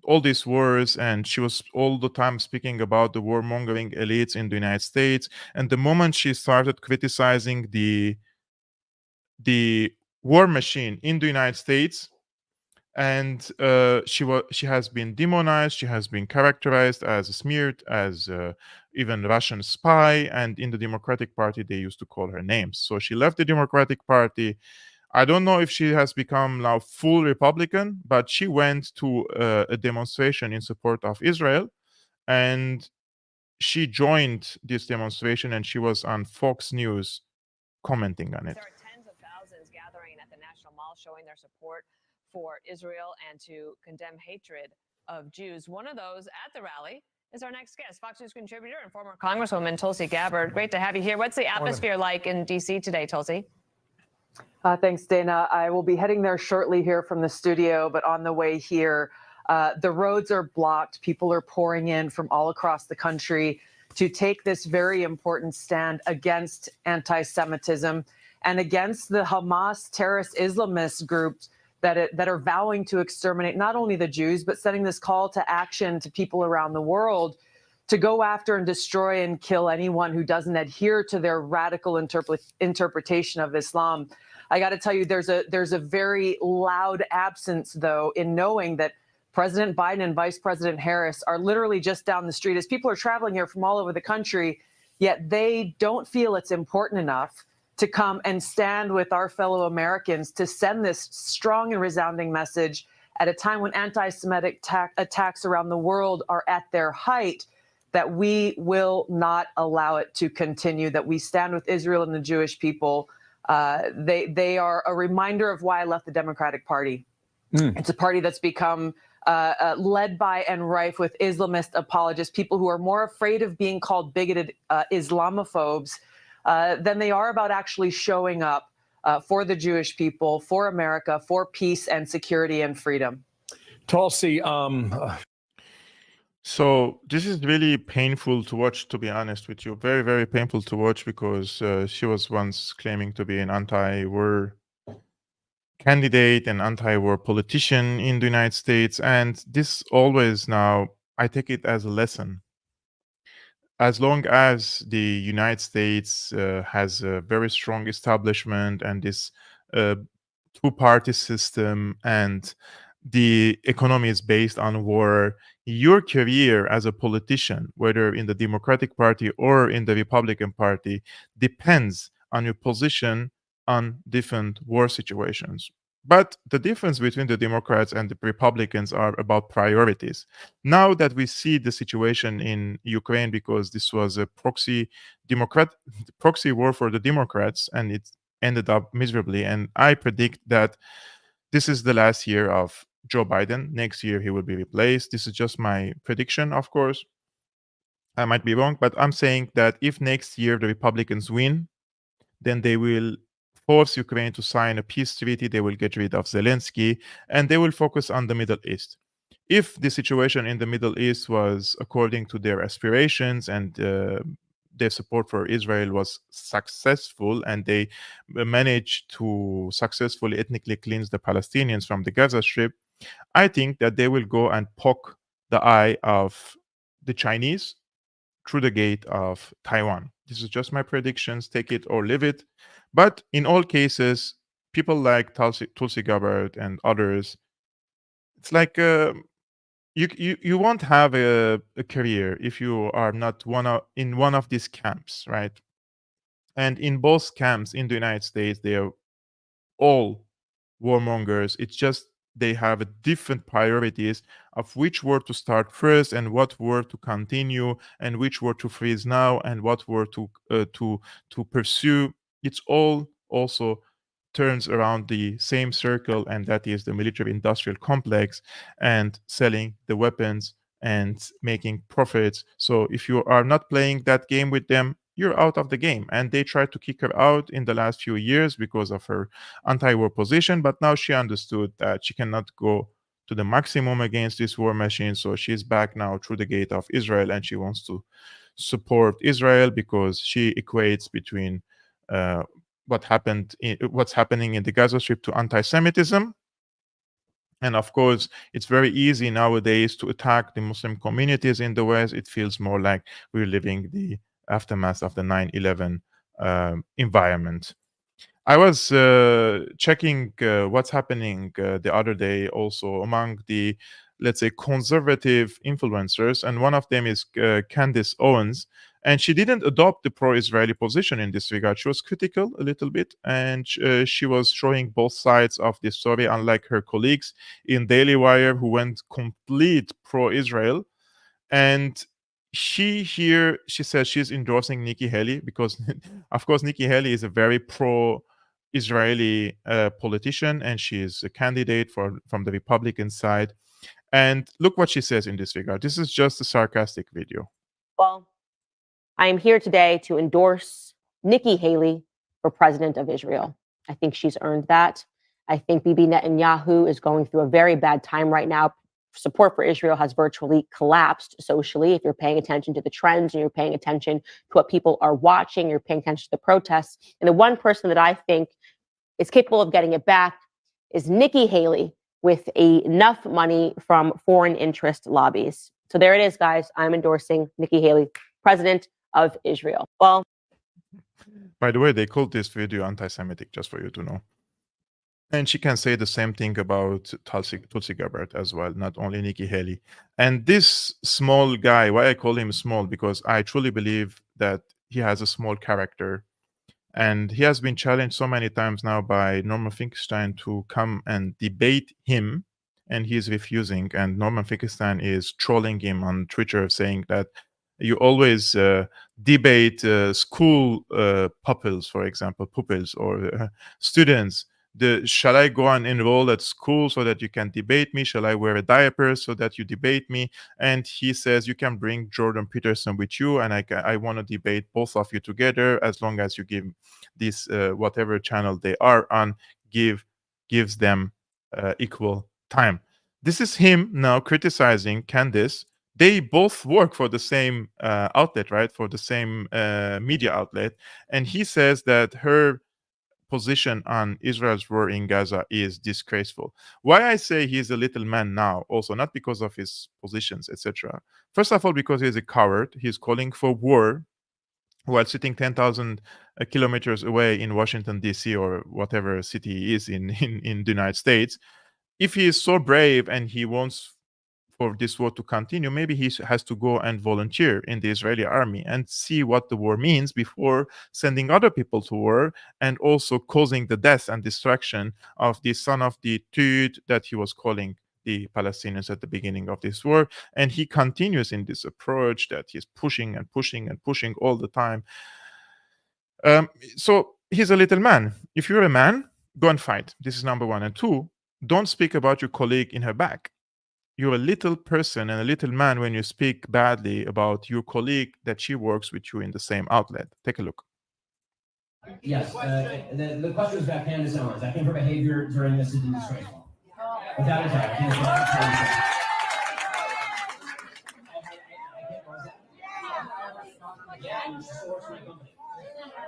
all these wars, and she was all the time speaking about the warmongering elites in the United States. And the moment she started criticizing the war machine in the United States, and she has been demonized, she has been characterized as smeared, as even Russian spy, and in the Democratic Party they used to call her names. So she left the Democratic Party. I don't know if she has become now full Republican, but she went to a demonstration in support of Israel, and she joined this demonstration, and she was on Fox News commenting on it. There are tens of thousands gathering at the National Mall showing their support for Israel and to condemn hatred of Jews. One of those at the rally is our next guest, Fox News contributor and former Congresswoman Tulsi Gabbard. Great to have you here. What's the atmosphere like in D.C. today, Tulsi? Thanks, Dana. I will be heading there shortly here from the studio, but on the way here, the roads are blocked. People are pouring in from all across the country to take this very important stand against anti-Semitism and against the Hamas terrorist Islamist groups that are vowing to exterminate not only the Jews, but sending this call to action to people around the world to go after and destroy and kill anyone who doesn't adhere to their radical interpretation of Islam. I got to tell you, there's a very loud absence, though, in knowing that President Biden and Vice President Harris are literally just down the street as people are traveling here from all over the country, yet they don't feel it's important enough to come and stand with our fellow Americans to send this strong and resounding message at a time when anti-Semitic attacks around the world are at their height, that we will not allow it to continue, that we stand with Israel and the Jewish people. They are a reminder of why I left the Democratic Party. It's a party that's become led by and rife with Islamist apologists, people who are more afraid of being called bigoted Islamophobes than they are about actually showing up for the Jewish people, for America, for peace and security and freedom. Tulsi, So this is really painful to watch, to be honest with you. Very, very painful to watch, because she was once claiming to be an anti-war candidate, an anti-war politician in the United States. And this always now, I take it as a lesson. As long as the United States has a very strong establishment and this two-party system, and the economy is based on war, your career as a politician, whether in the Democratic Party or in the Republican Party, depends on your position on different war situations. But the difference between the Democrats and the Republicans are about priorities. Now that we see the situation in Ukraine, because this was a proxy war for the Democrats, and it ended up miserably, and I predict that this is the last year of Joe Biden. Next year, he will be replaced. This is just my prediction, of course. I might be wrong, but I'm saying that if next year the Republicans win, then they will force Ukraine to sign a peace treaty. They will get rid of Zelensky, and they will focus on the Middle East. If the situation in the Middle East was according to their aspirations, and their support for Israel was successful, and they managed to successfully ethnically cleanse the Palestinians from the Gaza Strip, I think that they will go and poke the eye of the Chinese through the gate of Taiwan. This is just my predictions. Take it or leave it. But in all cases, people like Tulsi Gabbard and others, it's like you won't have a career if you are not in one of these camps, right? And in both camps in the United States, they are all warmongers. It's just they have different priorities of which war to start first, and what war to continue, and which war to freeze now, and what war to pursue. It's all also turns around the same circle, and that is the military-industrial complex, and selling the weapons and making profits. So if you are not playing that game with them, you're out of the game. And they tried to kick her out in the last few years because of her anti-war position, but now she understood that she cannot go to the maximum against this war machine. So she's back now through the gate of Israel, and she wants to support Israel because she equates between what's happening in the Gaza Strip to anti-Semitism. And of course, it's very easy nowadays to attack the Muslim communities in the West. It feels more like we're living the aftermath of the 9/11 environment. I was checking what's happening the other day also among the, let's say, conservative influencers, and one of them is Candace Owens, and she didn't adopt the pro-Israeli position in this regard. She was critical a little bit, and she was showing both sides of the story, unlike her colleagues in Daily Wire who went complete pro-Israel. And she says she's endorsing Nikki Haley because, of course, Nikki Haley is a very pro-Israeli politician, and she is a candidate from the Republican side. And look what she says in this regard. This is just a sarcastic video. Well, I am here today to endorse Nikki Haley for president of Israel. I think she's earned that. I think Bibi Netanyahu is going through a very bad time right now, support for Israel has virtually collapsed socially. If you're paying attention to the trends and you're paying attention to what people are watching, you're paying attention to the protests. And the one person that I think is capable of getting it back is Nikki Haley, with enough money from foreign interest lobbies. So there it is, guys. I'm endorsing Nikki Haley, president of Israel. Well, by the way, they called this video anti-Semitic, just for you to know. And she can say the same thing about Tulsi Gabbard as well, not only Nikki Haley. And this small guy, why I call him small, because I truly believe that he has a small character. And he has been challenged so many times now by Norman Finkelstein to come and debate him, and he is refusing. And Norman Finkelstein is trolling him on Twitter, saying that you always debate school pupils, for example, pupils or students. Shall I go and enroll at school so that you can debate me? Shall I wear a diaper so that you debate me? And he says, you can bring Jordan Peterson with you, and I want to debate both of you together, as long as you give this whatever channel they are on, gives them equal time. This is him now criticizing Candace. They both work for the same outlet, right? For the same media outlet. And he says that her position on Israel's war in Gaza is disgraceful. Why I say he's a little man now, also not because of his positions, etc. First of all, because he's a coward. He's calling for war while sitting 10,000 kilometers away in Washington, D.C., or whatever city he is in the United States. If he is so brave and he wants for this war to continue, maybe he has to go and volunteer in the Israeli army and see what the war means before sending other people to war and also causing the death and destruction of the son of the Tud that he was calling the Palestinians at the beginning of this war. And he continues in this approach that he's pushing and pushing and pushing all the time. So he's a little man. If you're a man, go and fight. This is number one. And two, don't speak about your colleague in her back. You're a little person and a little man when you speak badly about your colleague that she works with you in the same outlet. Take a look. Yes, the question was about Candace Owens. I think her behavior during this is disgraceful. Without a doubt, I think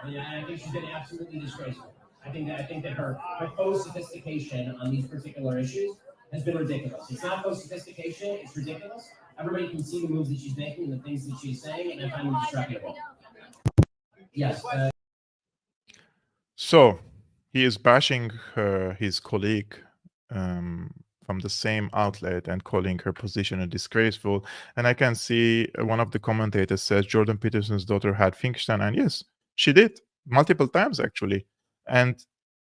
I think she's been absolutely disgraceful. I think that her faux sophistication on these particular issues has been ridiculous. It's not faux sophistication, it's ridiculous. Everybody can see the moves that she's making and the things that she's saying, and I find them disreputable. Yes. So he is bashing his colleague from the same outlet and calling her position disgraceful. And I can see one of the commentators says Jordan Peterson's daughter had Finkelstein, and yes, she did multiple times actually. And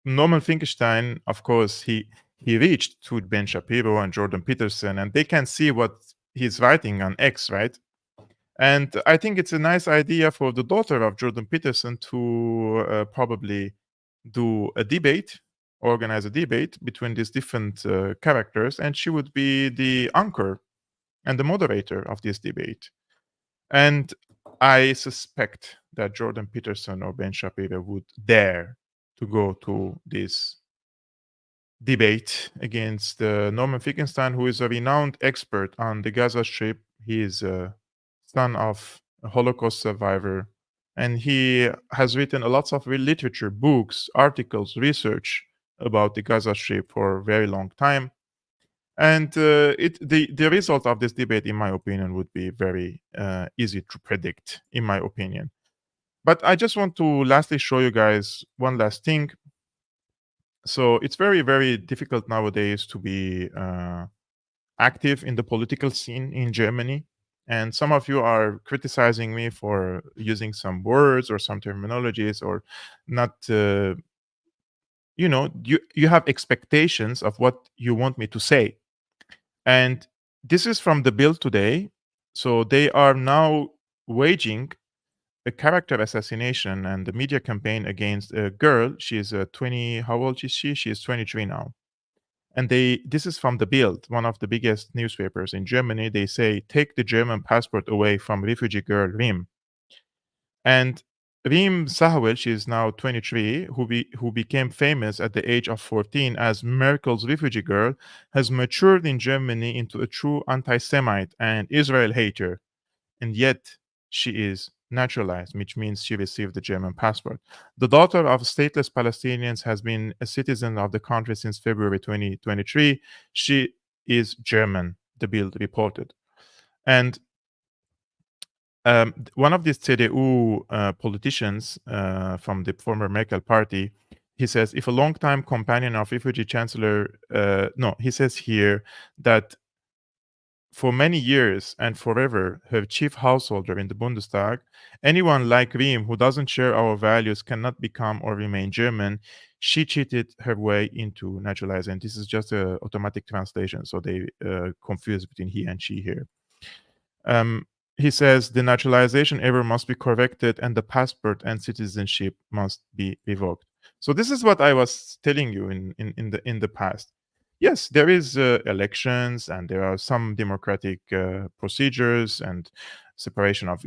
Norman Finkelstein, of course, he reached to Ben Shapiro and Jordan Peterson, and they can see what he's writing on X, right? And I think it's a nice idea for the daughter of Jordan Peterson to probably do a debate, organize a debate between these different characters, and she would be the anchor and the moderator of this debate. And I suspect that Jordan Peterson or Ben Shapiro would dare to go to this debate against Norman Finkelstein, who is a renowned expert on the Gaza Strip. He is a son of a Holocaust survivor, and he has written lots of literature, books, articles, research about the Gaza Strip for a very long time. And the result of this debate, in my opinion, would be very easy to predict, in my opinion. But I just want to lastly show you guys one last thing. So it's very, very difficult nowadays to be active in the political scene in Germany. And some of you are criticizing me for using some words or some terminologies or not, you have expectations of what you want me to say. And this is from the Bild today. So they are now waging a character assassination and the media campaign against a girl. She's 20. How old is she? She is 23 now. And this is from the Bild, one of the biggest newspapers in Germany. They say, take the German passport away from Refugee Girl Rim. And Reem Sahwel, she is now 23, who became famous at the age of 14 as Merkel's refugee girl, has matured in Germany into a true anti-Semite and Israel hater. And yet she is naturalized, which means she received the German passport. The daughter of stateless Palestinians has been a citizen of the country since February 2023. She is German, the Bild reported. And one of these CDU politicians from the former Merkel party, he says, if a longtime companion of refugee Chancellor, he says here that for many years and forever, her chief householder in the Bundestag, anyone like Reem who doesn't share our values cannot become or remain German. She cheated her way into naturalizing. This is just an automatic translation, so they confuse between he and she here. He says the naturalization error must be corrected and the passport and citizenship must be revoked. So this is what I was telling you in the past. Yes, there is elections and there are some democratic procedures and separation of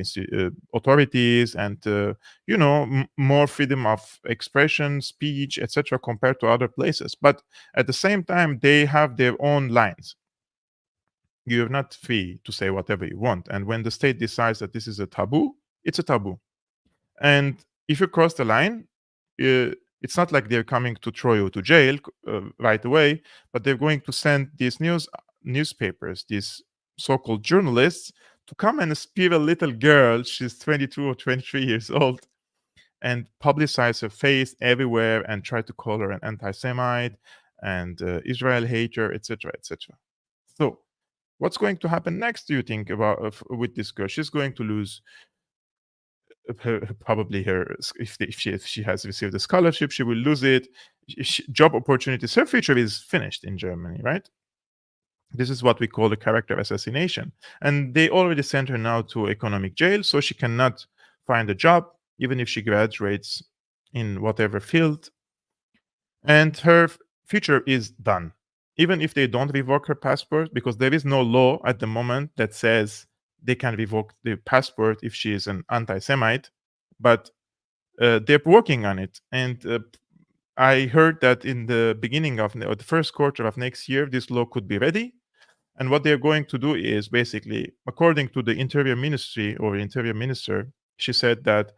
authorities and more freedom of expression, speech, etc. compared to other places. But at the same time, they have their own lines. You're not free to say whatever you want. And when the state decides that this is a taboo, it's a taboo. And if you cross the line, it's not like they're coming to throw you to jail right away, but they're going to send these newspapers, these so-called journalists, to come and spear a little girl, she's 22 or 23 years old, and publicize her face everywhere and try to call her an anti-Semite and Israel hater, etc., etc. So what's going to happen next, do you think, with this girl? She's going to lose probably her, if she has received a scholarship, she will lose it. Job opportunities, her future is finished in Germany, right? This is what we call the character assassination. And they already sent her now to economic jail, so she cannot find a job, even if she graduates in whatever field. And her future is done. Even if they don't revoke her passport, because there is no law at the moment that says they can revoke the passport if she is an anti-Semite, but they're working on it. And I heard that in the beginning of the first quarter of next year, this law could be ready. And what they're going to do is basically, according to the Interior Ministry or Interior Minister, she said that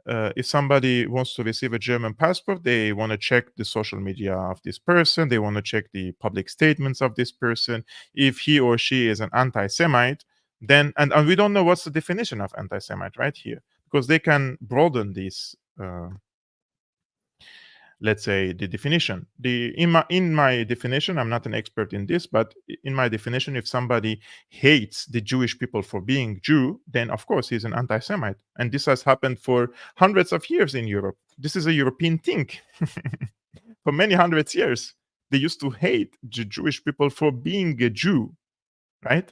if somebody wants to receive a German passport, they want to check the social media of this person. They want to check the public statements of this person. If he or she is an anti-Semite, then, and we don't know what's the definition of anti-Semite right here, because they can broaden this, let's say, the definition. In my definition, I'm not an expert in this, but in my definition, if somebody hates the Jewish people for being Jew, then of course he's an anti-Semite. And this has happened for hundreds of years in Europe. This is a European thing. For many hundreds of years, they used to hate the Jewish people for being a Jew, right?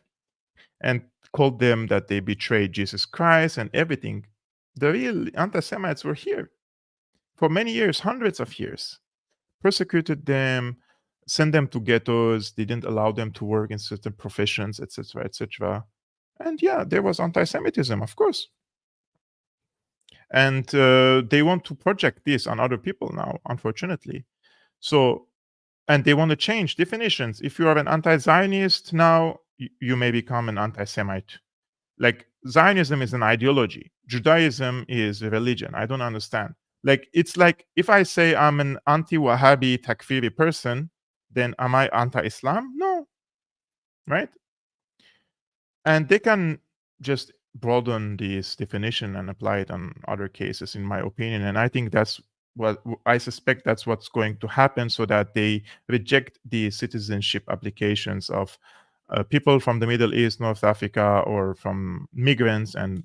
And called them that they betrayed Jesus Christ and everything. The real anti-Semites were here for many years, hundreds of years, persecuted them, sent them to ghettos, didn't allow them to work in certain professions, etc., etc. And yeah, there was anti-Semitism, of course. And they want to project this on other people now, unfortunately. So, and they want to change definitions. If you are an anti-Zionist now, you may become an anti-Semite. Like, Zionism is an ideology. Judaism is a religion. I don't understand. Like, it's like if I say I'm an anti-Wahhabi Takfiri person, then am I anti-Islam? No, right? And they can just broaden this definition and apply it on other cases, in my opinion. And I think that's what I suspect that's what's going to happen, so that they reject the citizenship applications of people from the Middle East, North Africa, or from migrants and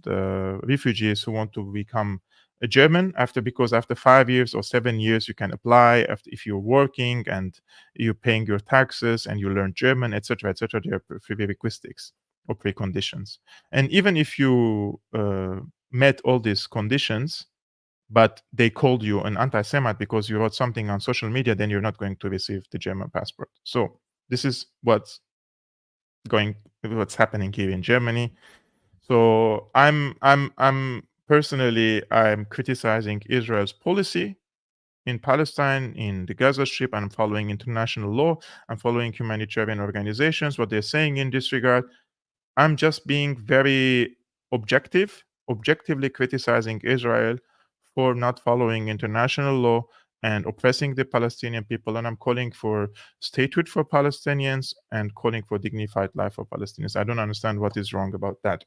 refugees who want to become a German because after 5 years or 7 years you can apply if you're working and you're paying your taxes and you learn German, etc., etc. There are prerequisites or preconditions. And even if you met all these conditions, but they called you an anti-Semite because you wrote something on social media, then you're not going to receive the German passport. So this is what's happening here in Germany. So I'm personally, I'm criticizing Israel's policy in Palestine, in the Gaza Strip. I'm following international law. I'm following humanitarian organizations, what they're saying in this regard. I'm just being very objectively criticizing Israel for not following international law and oppressing the Palestinian people. And I'm calling for statehood for Palestinians and calling for dignified life for Palestinians. I don't understand what is wrong about that.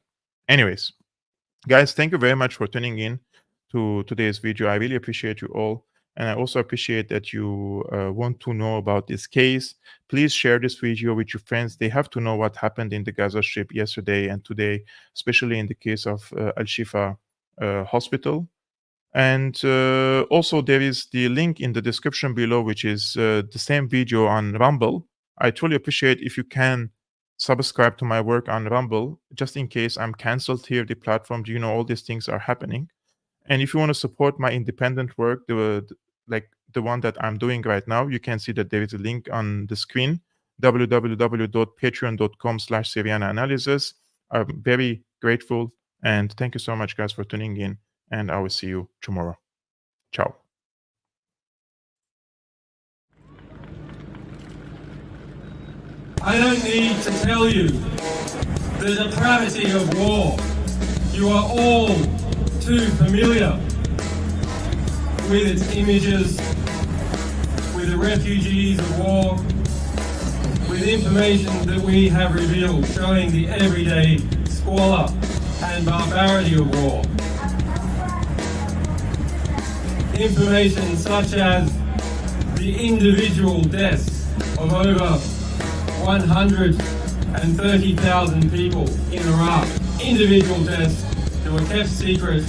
Anyways, guys, thank you very much for tuning in to today's video. I really appreciate you all. And I also appreciate that you want to know about this case. Please share this video with your friends. They have to know what happened in the Gaza Strip yesterday and today, especially in the case of al-Shifa hospital. And also there is the link in the description below, which is the same video on Rumble. I truly appreciate if you can subscribe to my work on Rumble, just in case I'm canceled here, the platform. You know, all these things are happening. And if you want to support my independent work, like the one that I'm doing right now, you can see that there is a link on the screen, www.patreon.com/Syriana Analysis. I'm very grateful. And thank you so much, guys, for tuning in. And I will see you tomorrow. Ciao. I don't need to tell you the depravity of war. You are all too familiar with its images, with the refugees of war, with information that we have revealed showing the everyday squalor and barbarity of war. Information such as the individual deaths of over 130,000 people in Iraq. Individual deaths that were kept secret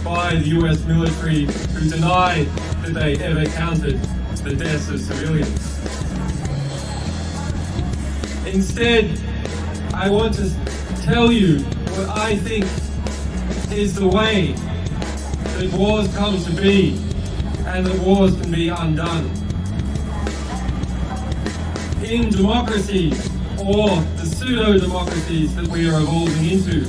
by the US military, who denied that they ever counted the deaths of civilians. Instead, I want to tell you what I think is the way that wars come to be and that wars can be undone. In democracies, or the pseudo-democracies that we are evolving into,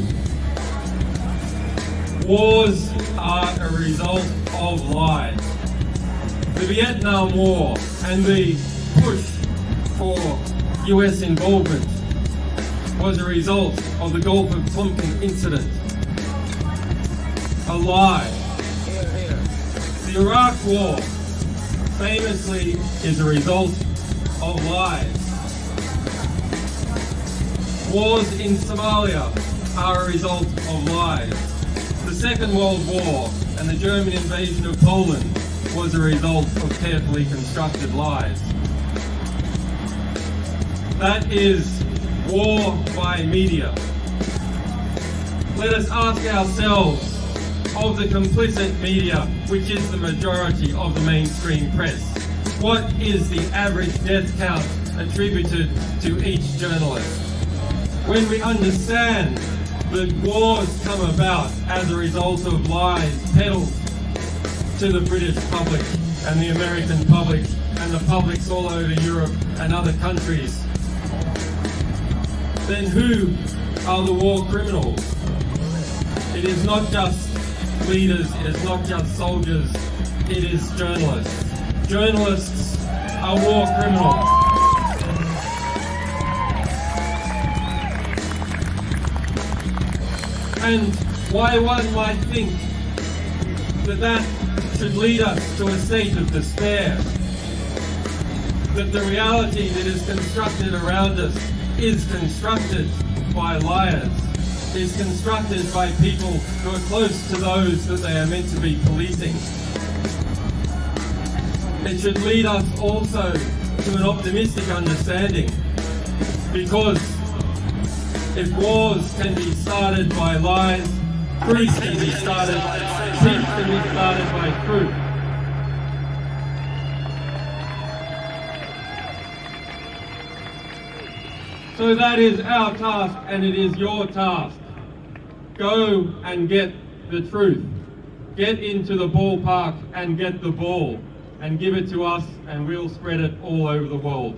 wars are a result of lies. The Vietnam War and the push for US involvement was a result of the Gulf of Tonkin incident. A lie. The Iraq War famously is a result of lies. Wars in Somalia are a result of lies. The Second World War and the German invasion of Poland was a result of carefully constructed lies. That is war by media. Let us ask ourselves, of the complicit media, which is the majority of the mainstream press, what is the average death count attributed to each journalist? When we understand that wars come about as a result of lies peddled to the British public and the American public and the publics all over Europe and other countries, then who are the war criminals? It is not just leaders, it is not just soldiers, it is journalists. Journalists are war criminals. And why one might think that that should lead us to a state of despair, that the reality that is constructed around us is constructed by liars, is constructed by people who are close to those that they are meant to be policing. It should lead us also to an optimistic understanding, because if wars can be started by lies, peace can be started by truth. So that is our task, and it is your task. Go and get the truth. Get into the ballpark and get the ball, and give it to us, and we'll spread it all over the world.